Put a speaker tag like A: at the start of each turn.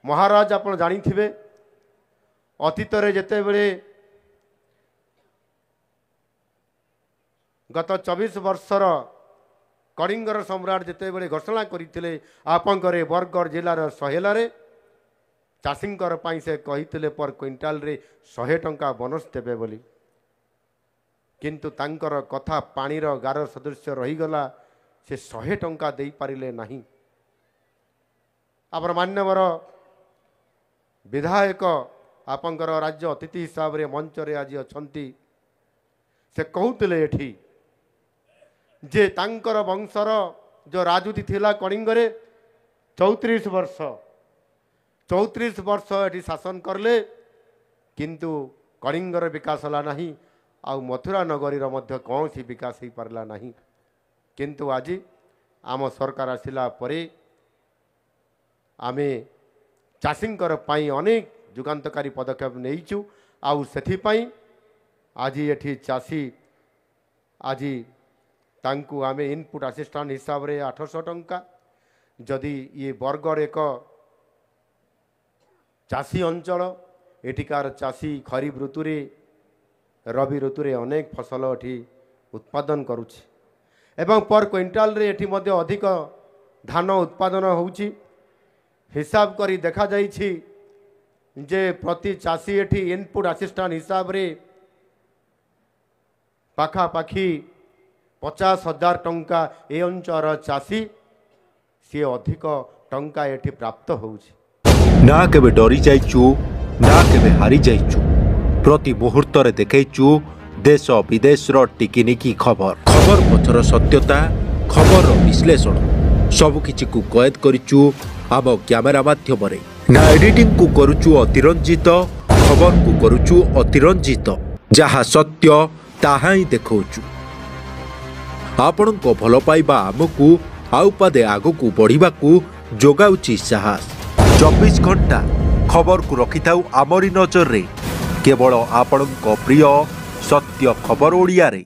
A: महाराज आपण जानिथिबे अतीत रे जेते बेले गत 24 वर्षर कलिंगर सम्राट जेते बेले घोषणा करथिले आपंकरे बरगढ़ जिलार सहेलारे चाषींकर पाई से कहिथिले पर क्विंटाल रे 100 टंका बोनस देबे बोली किंतु तांकर कथा पानीर गार सदृश रहीगला से 100 टंका दे पारिले नहीं। आपर मान्यवर विधायक आपंकर राज्य अतिथि हिसाब रे मंच रे आज अछंती से कहूतिले एठी जे तांकर वंशर जो राजूती थिला कलिंगरे 34 वर्ष एठी शासन करले किंतु कलिंगर विकास हला नहीं आ मथुरा नगरीर मध्य कौन सी विकास ही पारला नहीं किंतु आज आम सरकार आसिला परे आमे चाषींकर पाई अनेक जुगान्तकारी पदक्षेप नहींचु आउ सेथिपाई आज एठी चाषी आज तांकु आमे इनपुट असिस्टेंट हिसाब रे 800 टंका जदि ये बरगढ़ एक चाषी अंचल एठिकार चाषी खरीफ ऋतु रे रवि ऋतु रे अनेक फसल एठी उत्पादन करुछि एवं पर क्विंटाल रे एठी मध्य अधिक धान उत्पादन होउछि हिसाब करी देखा जाइछि जे प्रति चाषी एठी इनपुट असिस्टेंट हिसाब रे पाखा पाखी 50,000 टंका ए अंचल चाषी सी अधिक टंका एठी प्राप्त होउछि।
B: ना केबे डरी जाइचु ना केबे हारी जाइचु प्रति मुहूर्त रे देखैचु देश विदेश रो टिकिनिकी खबर पछर सत्यता खबर विश्लेषण सबकिछि को कैद करिचु आम कैमेरा माध्यम रे ना एडिटिंग को करुचु अतिरंजित खबर को करुचु अतिरंजित जहा सत्य ताहा ही देखौचु आपण को भल पाइबा आमको आउ पादे आगो को बढ़िबा को जोगाउची साहस 24 घंटा खबर को रखिथाउ आमरी नजर रे केवल आपण को प्रिय सत्य खबर ओडिया रे।